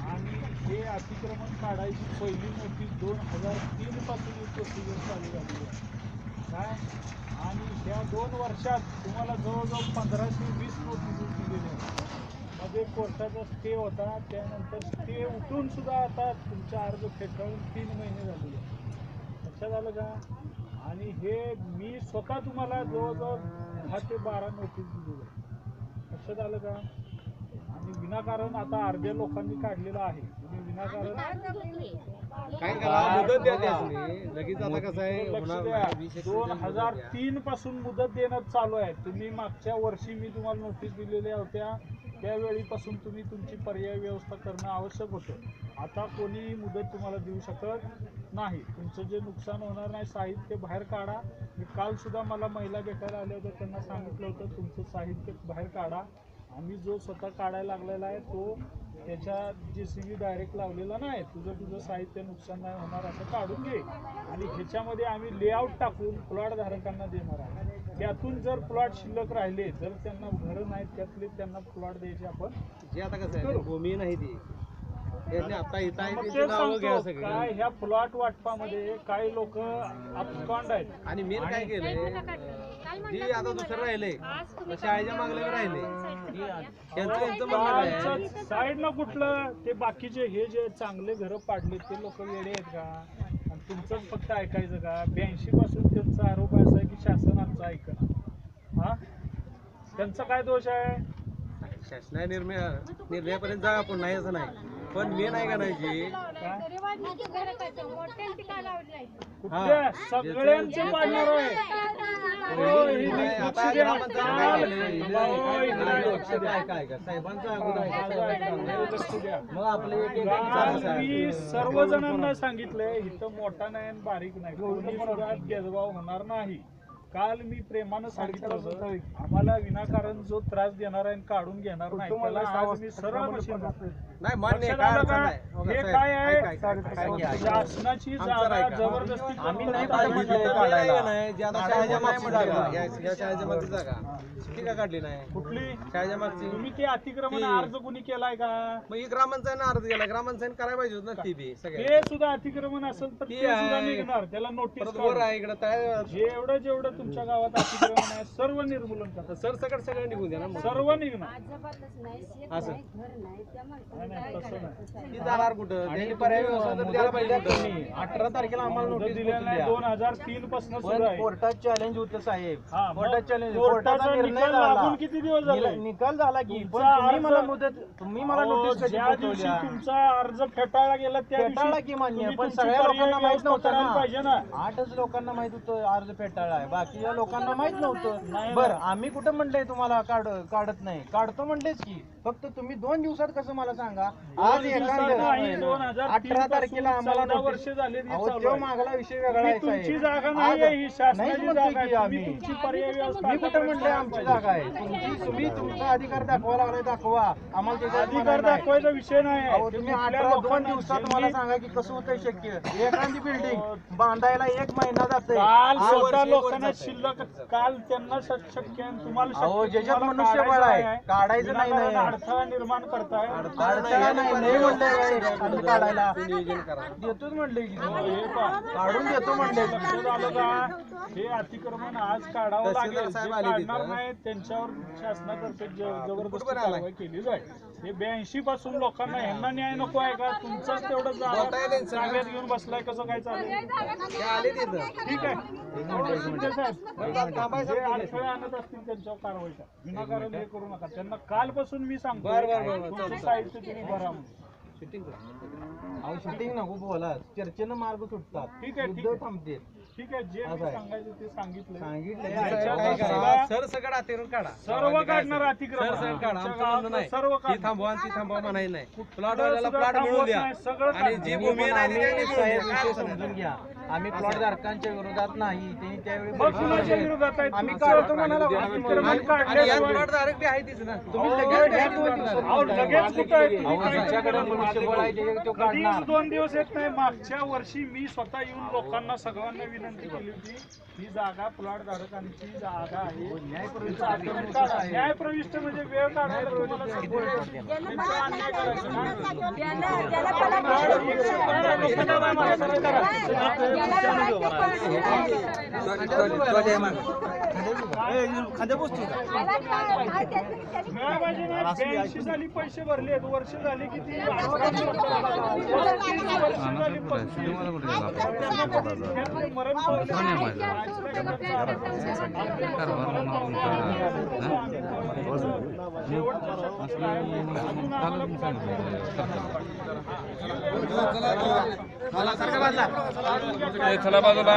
आणि हे अतिक्रमण काढायची पहिली नोटीस 2003 पासून ही प्रोसिजर चालू झाली आहे काय. आणि ह्या 2 वर्षात तुम्हाला जवळजवळ 1520 नोटीस दिलेल्या आहेत. मध्ये कोर्टाचा स्टे होता, त्यानंतर स्टे उठून सुद्धा आता तुमचा अर्ज फेटाळून 3 महिने झालेले. लक्षात आलं का. आणि हे मी स्वतः तुम्हाला जवळजवळ 10 ते 12 नोटीस दिलेले. लक्षात आलं का. आणि विनाकारण आता अर्ध्या लोकांनी काढलेलं आहे. तुम्ही विनाकारण काय करा, मुदत द्या त्यासनी लगेच. आता कसं आहे, 2003 पासून मुदत देणं चालू आहे. तुम्ही मागच्या वर्षी मी तुम्हाला नोटीस दिलेल्या होत्या, त्यावेळीपासून तुम्ही तुमची पर्याय व्यवस्था करणं आवश्यक होतं. आता कोणीही मुदत तुम्हाला देऊ शकत नाही. तुमचं जे नुकसान होणार नाही, साहित्य बाहेर काढा. मी काल सुद्धा मला महिला भेटायला आल्या होत्या, त्यांना सांगितलं होतं तुमचं साहित्य बाहेर काढा. आम्ही जो स्वतः काढायला लागलेला आहे तो त्याच्या JCB डायरेक्ट लावलेला नाही. तुझं साहित्य नुकसान नाही होणार असं काढून घे. आणि ह्याच्यामध्ये आम्ही लेआउट टाकून प्लॉट धारकांना देणार आहे. त्यातून जर प्लॉट शिल्लक राहिले, जर त्यांना घरं नाहीत, त्यातले त्यांना प्लॉट द्यायचे आपण. जे आता कसं आहे, भूमी नाही ती आता इथं काय ह्या प्लॉट वाटपामध्ये काही लोक अपस्कॉन्ड आहेत. आणि मेन काय केलंय, जी आता दुसरं राहिले शाळेच्या मागल्यावर राहिले साईडनं कुठलं ते बाकीचे हे जे चांगले घरं पाडले ते लोक वेडे आहेत का. आणि तुमचंच फक्त ऐकायचं का. 82 पासून त्यांचा आरोप असा आहे की शासन आमचं ऐकणं. हा, त्यांचा काय दोष आहे. शासनाच्या निर्णयापर्यंत जा आपण, नाही असं नाही. पण मेन आहे का नाही जी सगळ्यांचे पाडणार आहे. मी सर्व जणांना सांगितलंय, इथं मोठा नाही आणि बारीक नाही, कोणी सुद्धा भेदभाव होणार नाही. काल मी प्रेमानं सांगितलं होतं, आम्हाला विनाकारण जो त्रास देणार आहे काढून घेणार नाही त्याला आज मी सरळ मशीन नाही मान्य. हे काय आहे, शासनाची जागा जबरदस्ती आम्ही नाही जागा काढली नाही. कुठली शाळेच्या मागची तुम्ही ते अतिक्रमण अर्ज कुणी केलाय का. मग ग्रामपंचायत अर्ज केला, ग्रामपंचायत करायला पाहिजे होत ना. ती बी ते सुद्धा अतिक्रमण असेल तर ते सुद्धा निघणार, त्याला नोटीस. जेवढं जेवढं तुमच्या गावात अतिक्रमण आहे सर्व निर्मूलन करा. सरसकट सगळं निघून द्या ना, सर्व निघणार. असं नाही, जाणार कुठं. 18 तारखेला आम्हाला नोटीस दिलेली नाही. 2003 पासून सुरू आहे. कोर्टात चॅलेंज होतं साहेब. कोर्टात चॅलेंज, कोर्टाचा निकाल लागून किती दिवस झाले. निकाल झाला की तुम्ही मला नोटीस ज्या दिवशी तुमचा अर्ज फेटाळला गेला त्या फेटाळला की मान्य, पण सगळ्या लोकांना माहित नव्हतं पाहिजे ना. 8च लोकांना माहित होतं अर्ज फेटाळला आहे, बाकीच्या लोकांना माहित नव्हतं. बरं, आम्ही कुठं म्हणलंय तुम्हाला काढत नाही, काढतो म्हणलेच की. फक्त तुम्ही 2 दिवसात कसं मला सांगा. आज 18 तारखेला आम्हाला वर्ष झाले. मागला विषय वेगळा आहे. तुमची जागा नाही, ही शासनाची जागा आहे. आम्ही तुमची पर्याय व्यवस्था. मी कुठं म्हणलंय आमची जागा आहे. तुम्ही तुमचा अधिकार दाखवा लागलाय, दाखवा. आम्हाला त्याचा अधिकार दाखवायचा विषय नाही. तुम्ही 2 दिवसात मला सांगा की कसं होतंय शक्य. एखादी बिल्डिंग बांधायला 1 महिना जातोय. काल स्वतः लोकांना शिल्लक, काल त्यांना शक्य आहे, तुम्हाला ज्याच्यात मनुष्यबळ आहे काढायचं नाही. अडथळा निर्माण करताय. अडथळा नाही म्हणलंय काढायला देतोच म्हणले की काढून देतो म्हणले. लक्षात आलं का. हे अतिक्रमण आज काढावं लागेल. काढणार नाही त्यांच्यावर शासनातर्फे जबरदस्ती कारवाई केली जाईल. हे 82 पासून लोकांना ह्यांना न्याय नको आहे का. तुमचंच तेवढं जाग्यात घेऊन बसलाय, कसं काय चालेल. ठीक आहे, जे अडथळे आणत असतील त्यांच्यावर कारवाई करा. विनाकारण हे करू नका. त्यांना कालपासून मी सांगतो तुमचं साहित्य तुम्ही भरा. शूटिंग नको बोला, चर्चेनं मार्ग सुटतात. ठीक आहे, युद्ध थांबते. ठीक आहे, जे सांगायचं ते सांगितलं. सरसकट अतिक्रमण काढा. सर्व काढणार अतिक्रमण सर्व थांबवा ती थांबवा म्हणायला नाही. प्लॉट वाल्याला प्लॉट मिळून द्या. सगळं आणि जी भूमी नाही विषय समजून घ्या. आम्ही प्लॉट धारकांच्या विरोधात नाही. त्यांनी त्यावेळी मग कुणाच्या विरोधात आहे? आम्ही तुमचं काढतो म्हणाला अतिक्रमण आणि काढल्याशिवाय- यात प्लॉटधारक बी आहे तीच ना. तुम्ही अहो, लगेच घ्या अहो, दोन दिवसात. लगेच कुठं आहे? तुम्ही काय तुमच्याकडे करणार? मनुष्यबळ आहे ते तो कधीच काढणार. 2 दिवस येत नाही. मागच्या वर्षी मी स्वतः येऊन लोकांना सगळ्यांना विनंती केली होती, ही जागा प्लॉट धारकांची जागा आहे. न्यायप्रविष्ट तुमचं अतिक्रमण काढा. न्यायप्रविष्ट म्हणजे वेळ काढायला तुम्हाला सांगितलं. त्यांचा अन्याय करायचा ना. मिळायला पाहिजे ना. 82 साली पैसे भरलेत, वर्ष झाली किती? 30 वर्ष झाली पस्तीस. त्यातलं मरण चला बाजूला